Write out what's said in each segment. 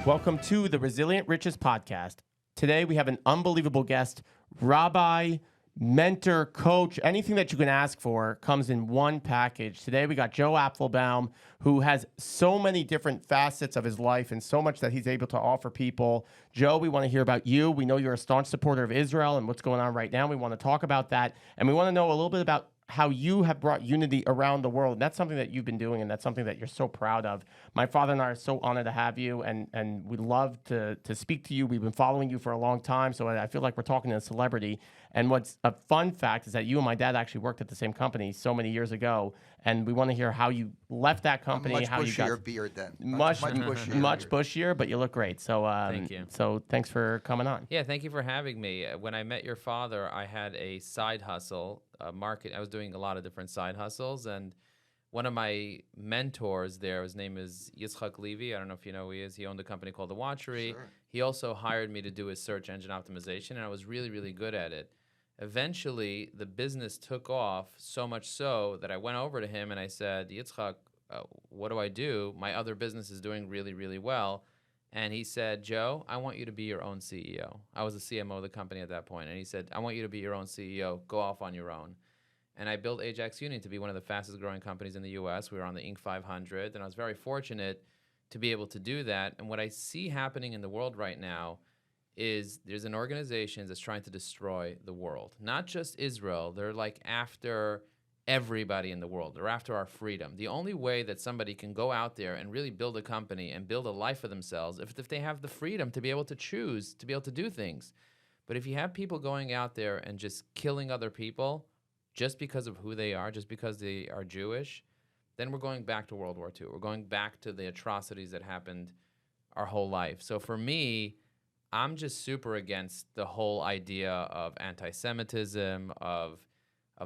Welcome to the Resilient Riches podcast. Today we have an unbelievable guest, rabbi, mentor, coach, anything that you can ask for comes in one package. Today we got Joe Apfelbaum, who has so many different facets of his life and so much that he's able to offer people. Joe, we want to hear about you. We know you're a staunch supporter of Israel and what's going on right now. We want to talk about that. And we want to know a little bit about how you have brought unity around the world. And that's something that you've been doing, and that's something that you're so proud of. My father and I are so honored to have you, and we love to speak to you. We've been following you for a long time, so I feel like we're talking to a celebrity. And what's a fun fact is that you and my dad actually worked at the same company so many years ago, and we want to hear how you left that company, much how you bushier got beard then. much bushier. much bushier, but you look great. So Thank you. So thanks for coming on. Yeah, thank you for having me. When I met your father, I had a side hustle, market. I was doing a lot of different side hustles, and one of my mentors there, his name is Yitzchak Levy. I don't know if you know who he is. He owned a company called The Watchery. Sure. He also hired me to do his search engine optimization, and I was really, really good at it. Eventually, the business took off so much so that I went over to him and I said, Yitzchak, what do I do? My other business is doing really, really well. And he said, Joe, I want you to be your own CEO. I was the CMO of the company at that point. And he said, I want you to be your own CEO. Go off on your own. And I built Ajax Union to be one of the fastest growing companies in the US. We were on the Inc. 500. And I was very fortunate to be able to do that. And what I see happening in the world right now is there's an organization that's trying to destroy the world. Not just Israel. They're like after everybody in the world. They're after our freedom. The only way that somebody can go out there and really build a company and build a life for themselves if they have the freedom to be able to choose, to be able to do things. But if you have people going out there and just killing other people just because of who they are, just because they are Jewish, then we're going back to World War II. We're going back to the atrocities that happened our whole life. So for me, I'm just super against the whole idea of anti-Semitism, of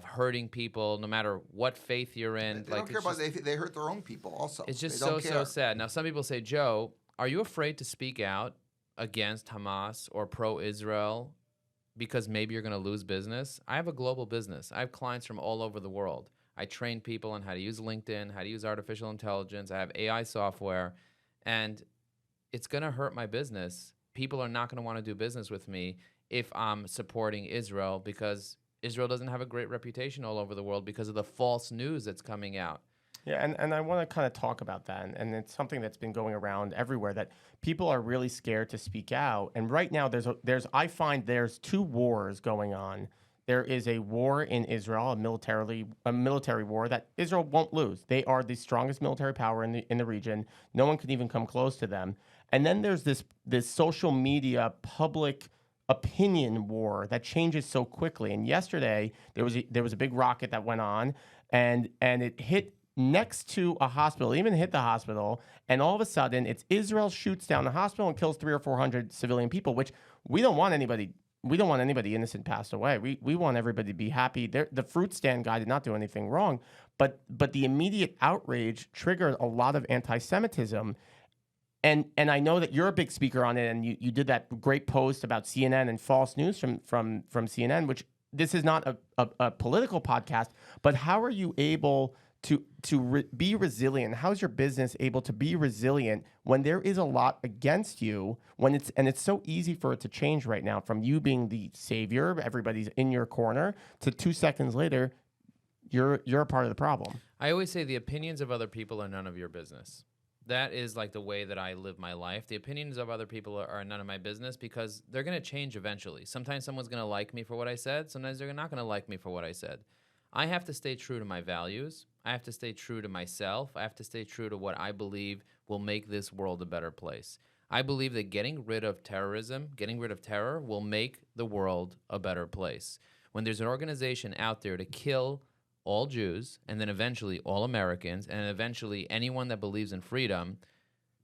hurting people, no matter what faith you're in. They don't care about they hurt their own people also. It's just They don't so care. sad. Now, some people say, Joe, are you afraid to speak out against Hamas or pro-Israel because maybe you're going to lose business? I have a global business. I have clients from all over the world. I train people on how to use LinkedIn, how to use artificial intelligence. I have AI software, and it's going to hurt my business. People are not going to want to do business with me if I'm supporting Israel, because Israel doesn't have a great reputation all over the world because of the false news that's coming out. Yeah, and I want to kind of talk about that, and it's something that's been going around everywhere, that people are really scared to speak out. And right now, I find there's two wars going on. There is a war in Israel, a military war that Israel won't lose. They are the strongest military power in the region. No one can even come close to them. And then there's this social media public opinion war that changes so quickly. And yesterday there was a big rocket that went on, and it hit next to a hospital, even hit the hospital, and all of a sudden it's Israel shoots down the hospital and kills 300 or 400 civilian people, which we don't want anybody innocent passed away. We want everybody to be happy. The fruit stand guy did not do anything wrong, but the immediate outrage triggered a lot of anti-Semitism. And I know that you're a big speaker on it, and you did that great post about CNN and false news from CNN, which this is not a political podcast, but how are you able to be resilient? How is your business able to be resilient when there is a lot against you, it's so easy for it to change right now, from you being the savior, everybody's in your corner, to 2 seconds later, you're a part of the problem. I always say the opinions of other people are none of your business. That is like the way that I live my life. The opinions of other people are none of my business, because they're going to change eventually. Sometimes someone's going to like me for what I said. Sometimes they're not going to like me for what I said. I have to stay true to my values. I have to stay true to myself. I have to stay true to what I believe will make this world a better place. I believe that getting rid of terrorism, getting rid of terror, will make the world a better place. When there's an organization out there to kill all Jews, and then eventually all Americans, and eventually anyone that believes in freedom,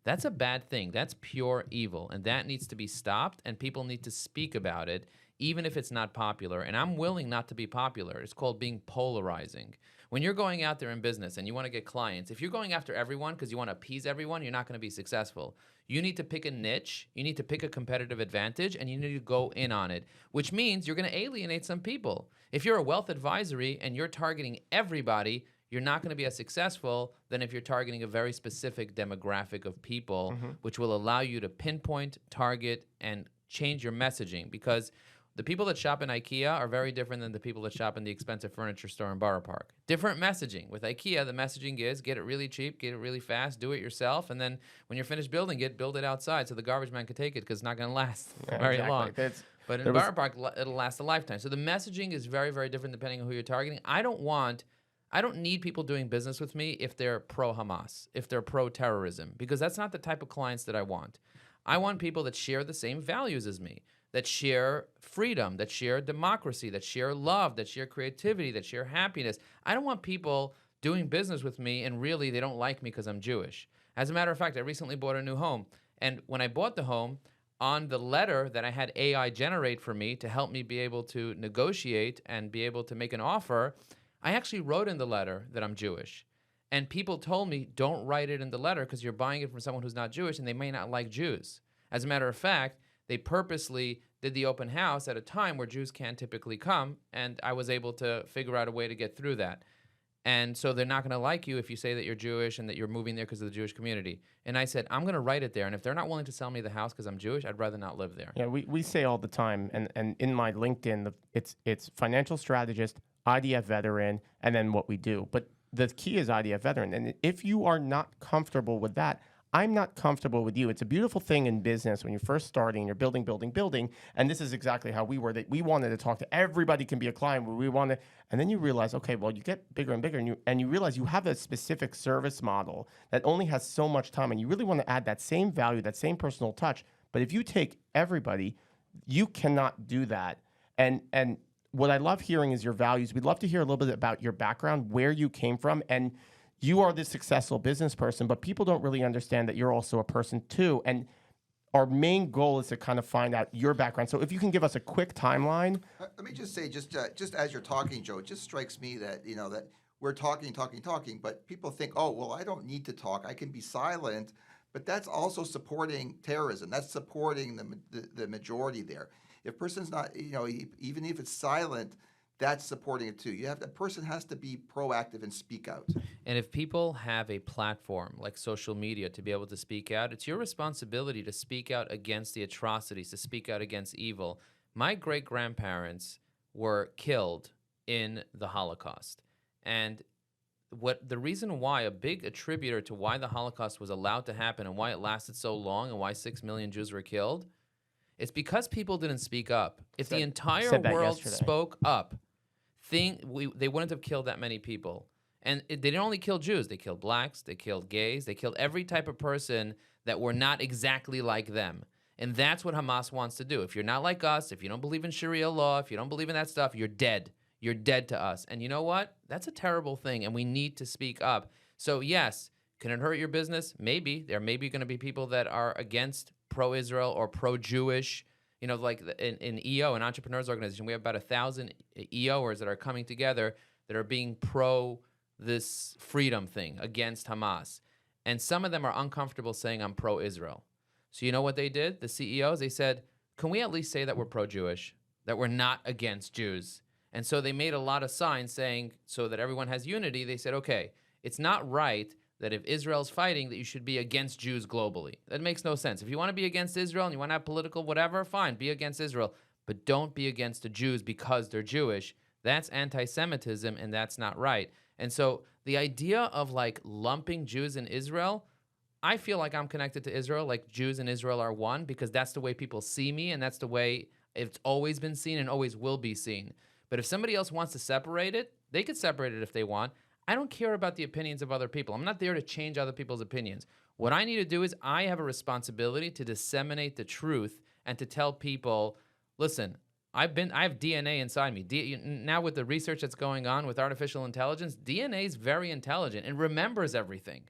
that's a bad thing. That's pure evil, and that needs to be stopped, and people need to speak about it, even if it's not popular. And I'm willing not to be popular. It's called being polarizing. When you're going out there in business and you want to get clients, if you're going after everyone because you want to appease everyone, you're not going to be successful. You need to pick a niche, you need to pick a competitive advantage, and you need to go in on it, which means you're going to alienate some people. If you're a wealth advisory and you're targeting everybody, you're not going to be as successful than if you're targeting a very specific demographic of people, which will allow you to pinpoint, target, and change your messaging. Because the people that shop in IKEA are very different than the people that shop in the expensive furniture store in Borough Park. Different messaging. With IKEA, the messaging is get it really cheap, get it really fast, do it yourself, and then when you're finished building it, build it outside so the garbage man can take it because it's not going to last very exactly. long. But in was- Borough Park, it'll last a lifetime. So the messaging is very, very different depending on who you're targeting. I don't need people doing business with me if they're pro-Hamas, if they're pro-terrorism, because that's not the type of clients that I want. I want people that share the same values as me, that share freedom, that share democracy, that share love, that share creativity, that share happiness. I don't want people doing business with me and really they don't like me because I'm Jewish. As a matter of fact, I recently bought a new home. And when I bought the home, on the letter that I had AI generate for me to help me be able to negotiate and be able to make an offer, I actually wrote in the letter that I'm Jewish. And people told me, don't write it in the letter because you're buying it from someone who's not Jewish and they may not like Jews. As a matter of fact, they purposely did the open house at a time where Jews can't typically come, and I was able to figure out a way to get through that. And so they're not going to like you if you say that you're Jewish and that you're moving there because of the Jewish community. And I said, I'm going to write it there. And if they're not willing to sell me the house because I'm Jewish, I'd rather not live there. Yeah, we say all the time, and in my LinkedIn, it's financial strategist, IDF veteran, and then what we do. But the key is IDF veteran. And if you are not comfortable with that, I'm not comfortable with you. It's a beautiful thing in business when you're first starting, you're building, and this is exactly how we were. That we wanted to talk to everybody can be a client. We want to, and then you realize, okay, well, you get bigger and bigger, and you realize you have a specific service model that only has so much time, and you really want to add that same value, that same personal touch. But if you take everybody, you cannot do that. And what I love hearing is your values. We'd love to hear a little bit about your background, where you came from, and you are this successful business person, but people don't really understand that you're also a person too. And our main goal is to kind of find out your background. So if you can give us a quick timeline. Let me just say, just as you're talking, Joe, it just strikes me that that we're talking, but people think, oh, well, I don't need to talk. I can be silent. But that's also supporting terrorism. That's supporting the majority there. If a person's not, even if it's silent, that's supporting it too. That person has to be proactive and speak out. And if people have a platform like social media to be able to speak out, it's your responsibility to speak out against the atrocities, to speak out against evil. My great-grandparents were killed in the Holocaust. And the reason why, a big attributor to why the Holocaust was allowed to happen and why it lasted so long and why 6 million Jews were killed, it's because people didn't speak up. If the entire world spoke up, they wouldn't have killed that many people. And they didn't only kill Jews. They killed blacks. They killed gays. They killed every type of person that were not exactly like them. And that's what Hamas wants to do. If you're not like us, if you don't believe in Sharia law, if you don't believe in that stuff, you're dead. You're dead to us. And you know what? That's a terrible thing, and we need to speak up. So yes, can it hurt your business? Maybe. There may be going to be people that are against pro-Israel or pro-Jewish. Like in EO, an entrepreneurs organization, we have about 1,000 EOers that are coming together that are being pro this freedom thing against Hamas. And some of them are uncomfortable saying I'm pro-Israel. So you know what they did? The CEOs, they said, can we at least say that we're pro-Jewish, that we're not against Jews? And so they made a lot of signs saying, so that everyone has unity, they said, okay, it's not right that if Israel's fighting, that you should be against Jews globally. That makes no sense. If you want to be against Israel and you want to have political whatever, fine, be against Israel. But don't be against the Jews because they're Jewish. That's anti-Semitism, and that's not right. And so the idea of like lumping Jews in Israel, I feel like I'm connected to Israel, like Jews and Israel are one, because that's the way people see me, and that's the way it's always been seen and always will be seen. But if somebody else wants to separate it, they could separate it if they want. I don't care about the opinions of other people. I'm not there to change other people's opinions. What I need to do is I have a responsibility to disseminate the truth and to tell people, listen, I have DNA inside me. Now with the research that's going on with artificial intelligence, DNA is very intelligent and remembers everything.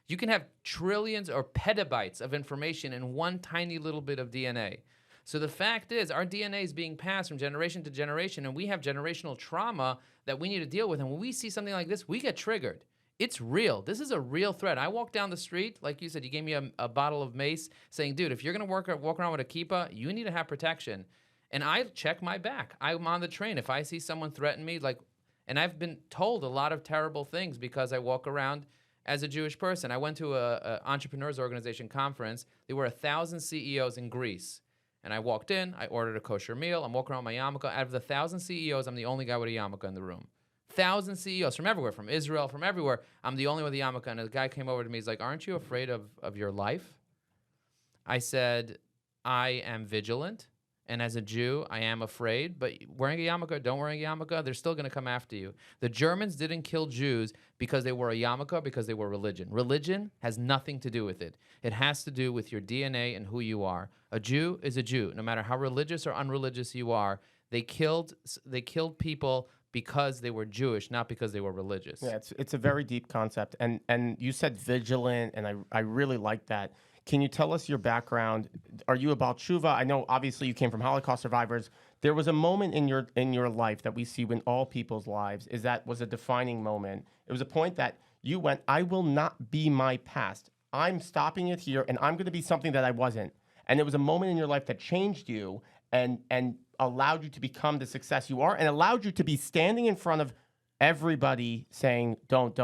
You can have trillions or petabytes of information in one tiny little bit of DNA. So the fact is, our DNA is being passed from generation to generation, and we have generational trauma that we need to deal with. And when we see something like this, we get triggered. It's real. This is a real threat. I walk down the street, like you said, you gave me a bottle of mace, saying, dude, if you're going to walk around with a kippah, you need to have protection. And I check my back. I'm on the train. If I see someone threaten me, And I've been told a lot of terrible things because I walk around as a Jewish person. I went to a entrepreneurs organization conference. There were 1,000 CEOs in Greece. And I walked in, I ordered a kosher meal. I'm walking around with my yarmulke. Out of the 1,000 CEOs, I'm the only guy with a yarmulke in the room. 1,000 CEOs from everywhere, from Israel, from everywhere. I'm the only one with a yarmulke. And the guy came over to me. He's like, aren't you afraid of your life? I said, I am vigilant. And as a Jew, I am afraid. But wearing a yarmulke, don't wearing a yarmulke, they're still going to come after you. The Germans didn't kill Jews because they wore a yarmulke, because they were religion. Religion has nothing to do with it. It has to do with your DNA and who you are. A Jew is a Jew. No matter how religious or unreligious you are, they killed people because they were Jewish, not because they were religious. Yeah, it's a very deep concept, and you said vigilant, and I really like that. Can you tell us your background? Are you about tshuva? I know obviously you came from Holocaust survivors. There was a moment in your life that we see in all people's lives was a defining moment. It was a point that you went, I will not be my past. I'm stopping it here, and I'm going to be something that I wasn't. And it was a moment in your life that changed you and allowed you to become the success you are, and allowed you to be standing in front of everybody saying, don't.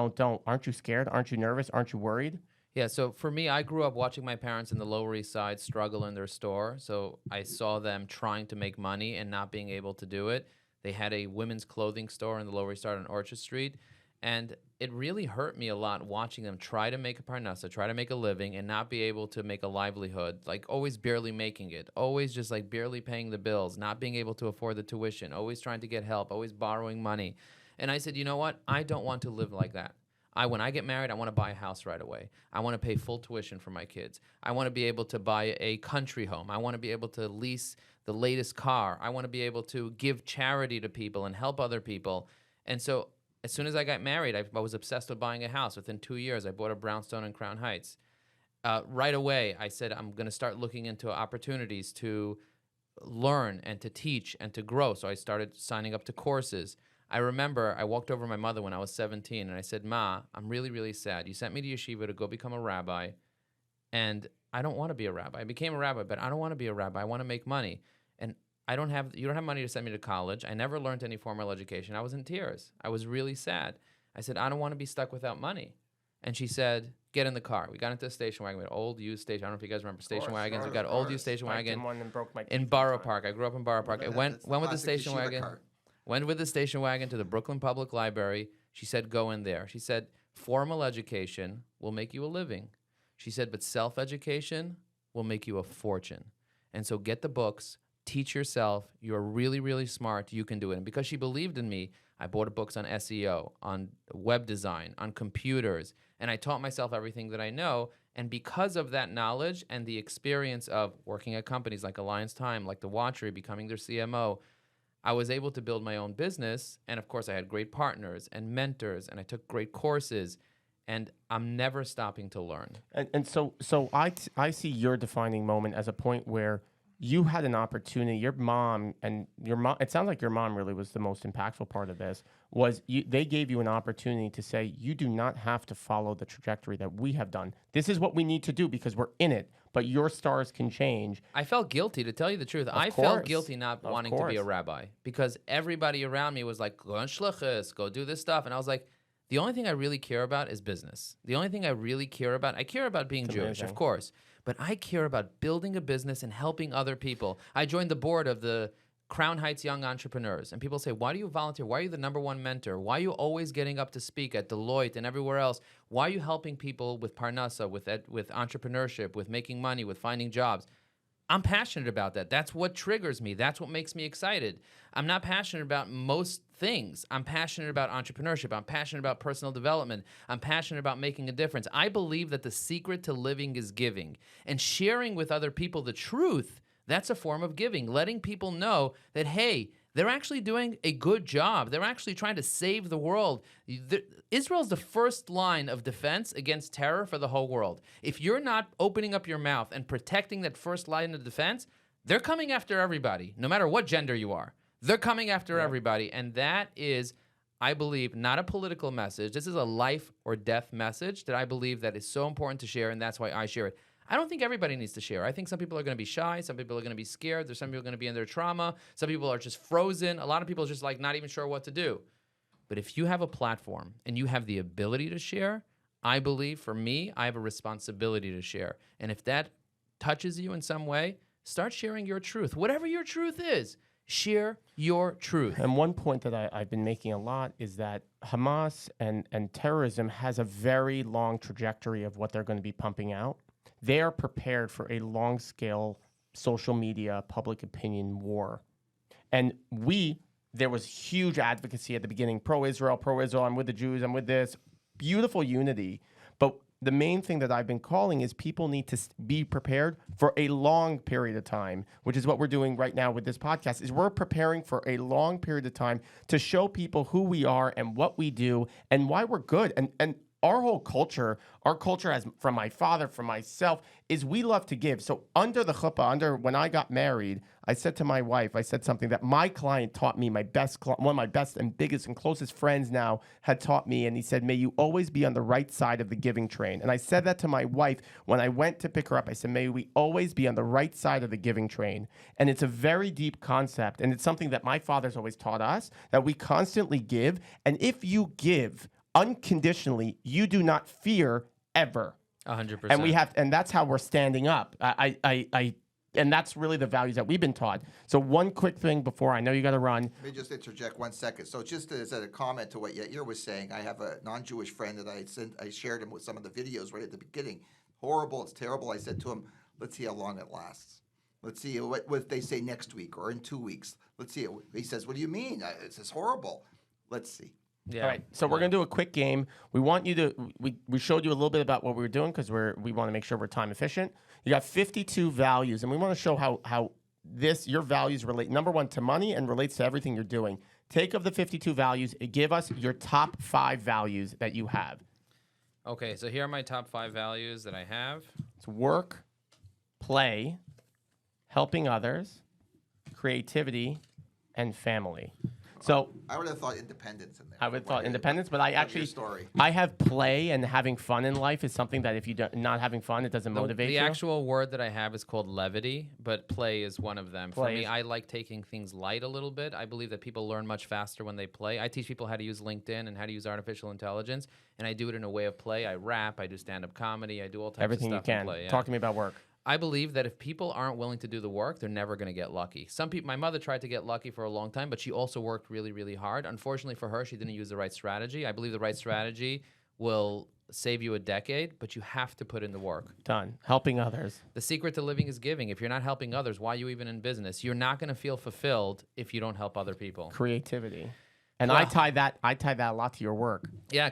Aren't you scared? Aren't you nervous? Aren't you worried? Yeah, so for me, I grew up watching my parents in the Lower East Side struggle in their store. So I saw them trying to make money and not being able to do it. They had a women's clothing store in the Lower East Side on Orchard Street. And it really hurt me a lot watching them try to make a parnassa, try to make a living, and not be able to make a livelihood, like always barely making it, always just like barely paying the bills, not being able to afford the tuition, always trying to get help, always borrowing money. And I said, you know what? I don't want to live like that. When I get married, I want to buy a house right away. I want to pay full tuition for my kids. I want to be able to buy a country home. I want to be able to lease the latest car. I want to be able to give charity to people and help other people. And so as soon as I got married, I was obsessed with buying a house. Within 2 years, I bought a brownstone in Crown Heights. Right away, I said, I'm going to start looking into opportunities to learn and to teach and to grow. So I started signing up to courses. I remember I walked over to my mother when I was 17, and I said, Ma, I'm really, really sad. You sent me to yeshiva to go become a rabbi, and I don't want to be a rabbi. I became a rabbi, but I don't want to be a rabbi. I want to make money. And you don't have money to send me to college. I never learned any formal education. I was in tears. I was really sad. I said, I don't want to be stuck without money. And she said, get in the car. We got into a station wagon. We had an old used station. I don't know if you guys remember station wagons. We got an old used station wagon in Borough Park. I grew up in Borough Park. I went with the station wagon. Went with the station wagon to the Brooklyn Public Library. She said, go in there. She said, formal education will make you a living. She said, but self-education will make you a fortune. And so get the books, teach yourself. You're really, really smart. You can do it. And because she believed in me, I bought books on SEO, on web design, on computers, and I taught myself everything that I know. And because of that knowledge and the experience of working at companies like Alliance Time, like The Watchery, becoming their CMO, I was able to build my own business. And of course, I had great partners and mentors, and I took great courses. And I'm never stopping to learn. And so I see your defining moment as a point where you had an opportunity. Your mom, it sounds like your mom really was the most impactful part of this, they gave you an opportunity to say, you do not have to follow the trajectory that we have done. This is what we need to do because we're in it, but your stars can change. I felt guilty, to tell you the truth. I felt guilty not wanting to be a rabbi because everybody around me was like, go on shlichus, go do this stuff. And I was like, the only thing I really care about is business. The only thing I really care about, I care about being Jewish, of course, but I care about building a business and helping other people. I joined the board of the Crown Heights Young Entrepreneurs, and people say, why do you volunteer? Why are you the #1 mentor? Why are you always getting up to speak at Deloitte and everywhere else? Why are you helping people with parnassa, with entrepreneurship, with making money, with finding jobs? I'm passionate about that. That's what triggers me. That's what makes me excited. I'm not passionate about most things. I'm passionate about entrepreneurship. I'm passionate about personal development. I'm passionate about making a difference. I believe that the secret to living is giving. And sharing with other people the truth, that's a form of giving. Letting people know that, hey, they're actually doing a good job. They're actually trying to save the world. Israel's the first line of defense against terror for the whole world. If you're not opening up your mouth and protecting that first line of defense, they're coming after everybody, no matter what gender you are. They're coming after everybody. And that is, I believe, not a political message. This is a life or death message that I believe that is so important to share, and that's why I share it. I don't think everybody needs to share. I think some people are going to be shy. Some people are going to be scared. There's some people going to be in their trauma. Some people are just frozen. A lot of people are just like not even sure what to do. But if you have a platform and you have the ability to share, I believe for me, I have a responsibility to share. And if that touches you in some way, start sharing your truth. Whatever your truth is, share your truth. And one point that I've been making a lot is that Hamas and terrorism has a very long trajectory of what they're going to be pumping out. They are prepared for a long-scale social media, public opinion war. And there was huge advocacy at the beginning, pro-Israel, I'm with the Jews, I'm with this. Beautiful unity. But the main thing that I've been calling is people need to be prepared for a long period of time, which is what we're doing right now with this podcast, is we're preparing for a long period of time to show people who we are and what we do and why we're good. And our whole culture, as from my father, from myself, is we love to give. So under the chuppah, when I got married, I said to my wife, I said something that my client taught me, one of my best and biggest and closest friends now had taught me. And he said, may you always be on the right side of the giving train. And I said that to my wife when I went to pick her up. I said, may we always be on the right side of the giving train. And it's a very deep concept. And it's something that my father's always taught us, that we constantly give. And if you give unconditionally, you do not fear ever. 100%. And that's how we're standing up. And that's really the values that we've been taught. So one quick thing before, I know you got to run. Let me just interject 1 second. So just as a comment to what Yair was saying, I have a non-Jewish friend that I shared him with some of the videos right at the beginning. Horrible, it's terrible. I said to him, let's see how long it lasts. Let's see what they say next week or in 2 weeks. Let's see. He says, what do you mean? It's horrible. Let's see. Yeah. All right, so we're going to do a quick game. We want you to, we showed you a little bit about what we were doing because we want to make sure we're time efficient. You got 52 values, and we want to show how your values relate, number one, to money and relates to everything you're doing. Take of the 52 values, give us your top 5 values that you have. Okay, so here are my top 5 values that I have. It's work, play, helping others, creativity, and family. So I would have thought independence in there. I would have thought independence, but I actually, story. I have play and having fun in life is something that if you're not having fun, it doesn't motivate The you. actual word that I have is called levity, but play is one of them. For me, I like taking things light a little bit. I believe that people learn much faster when they play. I teach people how to use LinkedIn and how to use artificial intelligence, and I do it in a way of play. I rap, I do stand-up comedy, I do all types Everything of you stuff in can. play. Yeah. Talk to me about work. I believe that if people aren't willing to do the work, they're never going to get lucky. Some people, my mother tried to get lucky for a long time, but she also worked really, really hard. Unfortunately for her, she didn't use the right strategy. I believe the right strategy will save you a decade, but you have to put in the work. Done. Helping others. The secret to living is giving. If you're not helping others, why are you even in business? You're not going to feel fulfilled if you don't help other people. Creativity. And Well- I tie that a lot to your work. Yeah,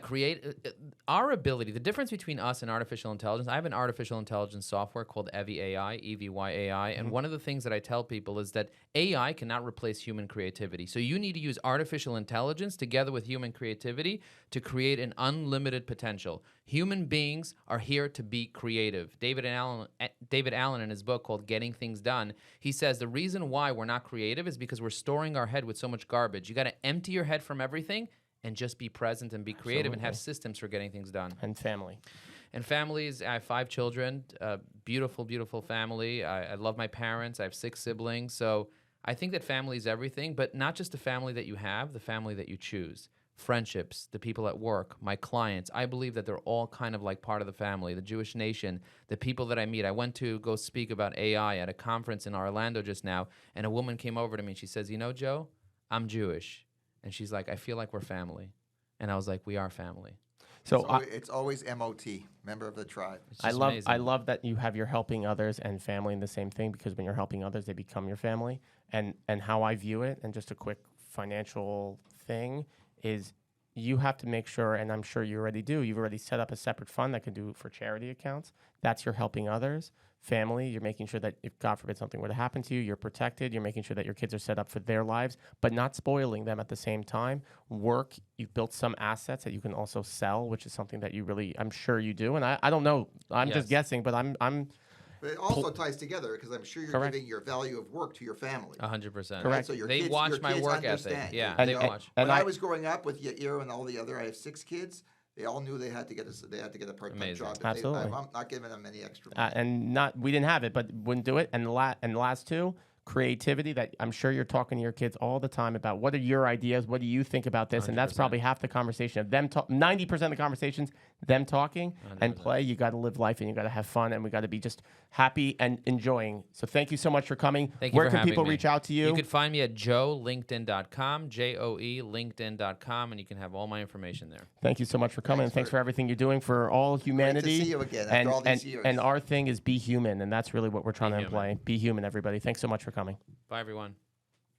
our ability. The difference between us and artificial intelligence. I have an artificial intelligence software called Evy AI, EVY AI, and one of the things that I tell people is that AI cannot replace human creativity. So you need to use artificial intelligence together with human creativity to create an unlimited potential. Human beings are here to be creative. David Allen in his book called Getting Things Done, he says the reason why we're not creative is because we're storing our head with so much garbage. You got to empty your head from everything and just be present and be creative and have systems for getting things done. And family. And families, I have 5 children, beautiful, beautiful family. I love my parents. I have 6 siblings. So I think that family is everything, but not just the family that you have, the family that you choose. Friendships, the people at work, my clients. I believe that they're all kind of like part of the family, the Jewish nation, the people that I meet. I went to go speak about AI at a conference in Orlando just now, and a woman came over to me and she says, you know, Joe, I'm Jewish. And she's like, I feel like we're family. And I was like, we are family. So It's always MOT, member of the tribe. It's I just love amazing. that you have your helping others and family in the same thing, because when you're helping others, they become your family. And how I view it, and just a quick financial thing, is you have to make sure, and I'm sure you already do, you've already set up a separate fund that can do for charity accounts. That's your helping others. Family, you're making sure that if God forbid something were to happen to you, you're protected. You're making sure that your kids are set up for their lives, but not spoiling them at the same time. Work, you've built some assets that you can also sell, which is something that you really, I'm sure you do. And I don't know, I'm just Yes. guessing, but I'm But it also ties together because I'm sure you're Correct. giving your value of work to your family. 100%. Correct. So your They kids, watch your my kids work ethic. understand. Yeah, And- they and- watch. When I- I was growing up with Yair and all the other, I have 6 kids. They all knew they had to get a part-time Amazing. job. If Absolutely. I'm not giving them any extra money. and we didn't have it, but wouldn't do it. And the last 2, creativity that I'm sure you're talking to your kids all the time about what are your ideas, what do you think about this, and that's 100%. probably half the conversation of them. 90% of the conversations, them talking and 100%. play. You got to live life and you got to have fun and we got to be just happy and enjoying. So thank you so much for coming. Thank you Where for can having people me. reach out to you? You could find me at joelinkedin.com, Joe LinkedIn.com, and you can have all my information there. Thank you so much for coming, Thanks and thanks for- for everything you're doing for all humanity. see you again after and, all these and, years. And our thing is be human, and that's really what we're trying to human. employ. Be human, everybody. Thanks so much for coming. Bye, everyone.